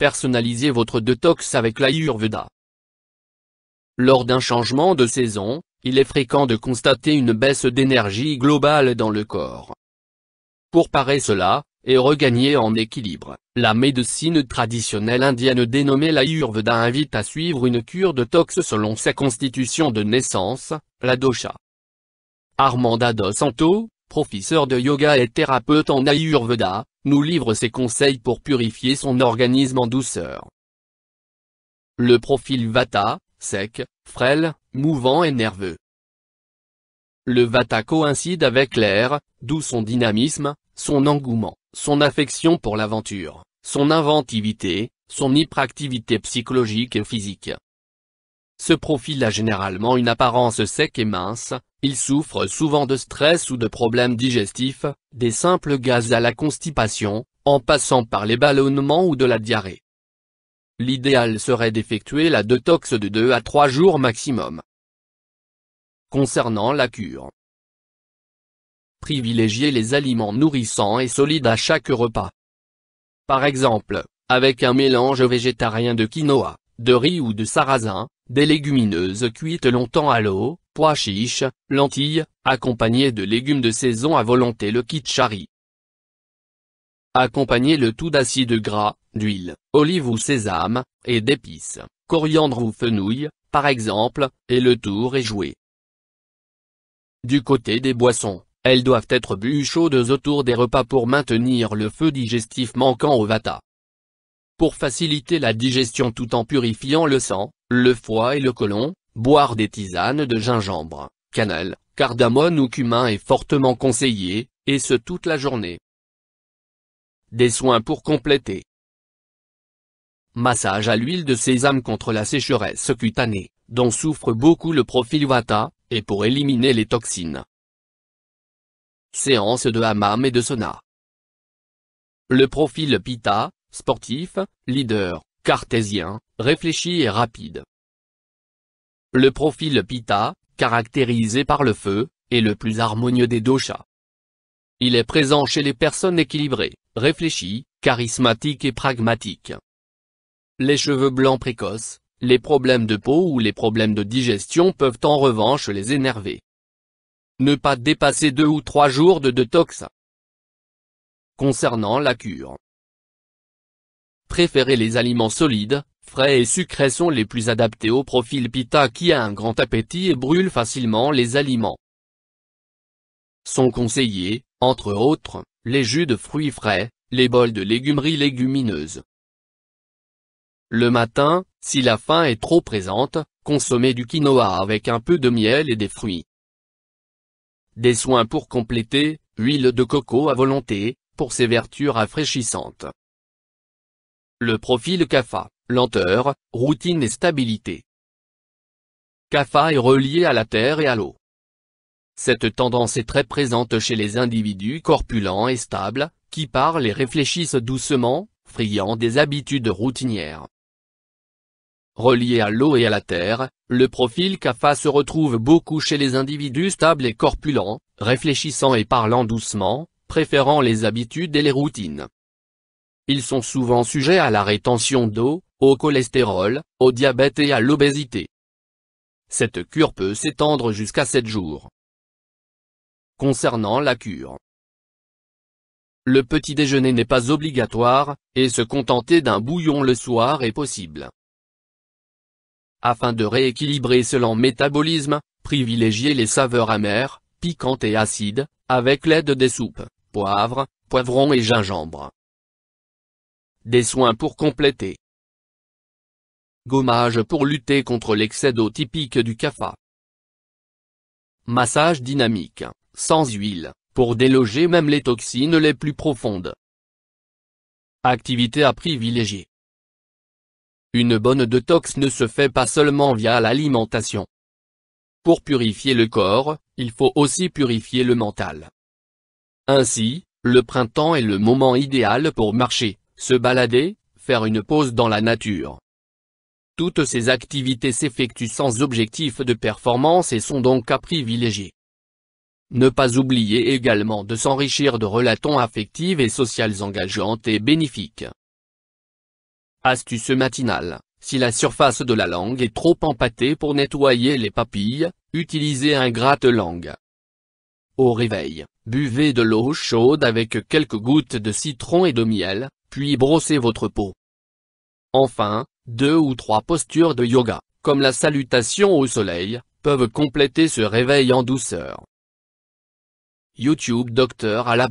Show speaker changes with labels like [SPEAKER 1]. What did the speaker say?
[SPEAKER 1] personnalisez votre détox avec l'Ayurveda. Lors d'un changement de saison, il est fréquent de constater une baisse d'énergie globale dans le corps. Pour parer cela, et regagner en équilibre, la médecine traditionnelle indienne dénommée l'Ayurveda invite à suivre une cure détox selon sa constitution de naissance, la dosha. Armanda Dos Santos, professeur de yoga et thérapeute en Ayurveda, nous livre ses conseils pour purifier son organisme en douceur. Le profil Vata, sec, frêle, mouvant et nerveux. Le Vata coïncide avec l'air, d'où son dynamisme, son engouement, son affection pour l'aventure, son inventivité, son hyperactivité psychologique et physique. Ce profil a généralement une apparence sec et mince, il souffre souvent de stress ou de problèmes digestifs, des simples gaz à la constipation, en passant par les ballonnements ou de la diarrhée. L'idéal serait d'effectuer la détox de 2 à 3 jours maximum. Concernant la cure, privilégiez les aliments nourrissants et solides à chaque repas. Par exemple, avec un mélange végétarien de quinoa, de riz ou de sarrasin, des légumineuses cuites longtemps à l'eau, pois chiches, lentilles, accompagnées de légumes de saison à volonté le kitchari. Accompagnez le tout d'acides gras, d'huile, olive ou sésame, et d'épices, coriandre ou fenouil, par exemple, et le tour est joué. Du côté des boissons, elles doivent être bues chaudes autour des repas pour maintenir le feu digestif manquant au Vata. Pour faciliter la digestion tout en purifiant le sang, le foie et le côlon, boire des tisanes de gingembre, cannelle, cardamome ou cumin est fortement conseillé, et ce toute la journée. Des soins pour compléter. Massage à l'huile de sésame contre la sécheresse cutanée, dont souffre beaucoup le profil Vata, et pour éliminer les toxines. Séance de hammam et de sauna. Le profil Pitta, sportif, leader, cartésien, réfléchi et rapide. Le profil Pitta, caractérisé par le feu, est le plus harmonieux des doshas. Il est présent chez les personnes équilibrées, réfléchies, charismatiques et pragmatiques. Les cheveux blancs précoces, les problèmes de peau ou les problèmes de digestion peuvent en revanche les énerver. Ne pas dépasser 2 ou 3 jours de détox. Concernant la cure, préférez les aliments solides, frais et sucrés sont les plus adaptés au profil Pitta qui a un grand appétit et brûle facilement les aliments. Sont conseillés, entre autres, les jus de fruits frais, les bols de légumeries légumineuses. Le matin, si la faim est trop présente, consommez du quinoa avec un peu de miel et des fruits. Des soins pour compléter, huile de coco à volonté, pour ses vertus rafraîchissantes. Le profil Kapha, lenteur, routine et stabilité. Kapha est relié à la terre et à l'eau. Cette tendance est très présente chez les individus corpulents et stables, qui parlent et réfléchissent doucement, friands des habitudes routinières. Relié à l'eau et à la terre, le profil Kapha se retrouve beaucoup chez les individus stables et corpulents, réfléchissant et parlant doucement, préférant les habitudes et les routines. Ils sont souvent sujets à la rétention d'eau, au cholestérol, au diabète et à l'obésité. Cette cure peut s'étendre jusqu'à 7 jours. Concernant la cure, le petit déjeuner n'est pas obligatoire, et se contenter d'un bouillon le soir est possible. Afin de rééquilibrer selon métabolisme, privilégiez les saveurs amères, piquantes et acides, avec l'aide des soupes, poivre, poivron et gingembre. Des soins pour compléter. Gommage pour lutter contre l'excès d'eau typique du Kapha. Massage dynamique, sans huile, pour déloger même les toxines les plus profondes. Activité à privilégier. Une bonne détox ne se fait pas seulement via l'alimentation. Pour purifier le corps, il faut aussi purifier le mental. Ainsi, le printemps est le moment idéal pour marcher, se balader, faire une pause dans la nature. Toutes ces activités s'effectuent sans objectif de performance et sont donc à privilégier. Ne pas oublier également de s'enrichir de relations affectives et sociales engageantes et bénéfiques. Astuce matinale, si la surface de la langue est trop empâtée pour nettoyer les papilles, utilisez un gratte-langue. Au réveil, buvez de l'eau chaude avec quelques gouttes de citron et de miel, puis brossez votre peau. Enfin, 2 ou 3 postures de yoga, comme la salutation au soleil, peuvent compléter ce réveil en douceur. YouTube Docteur Alab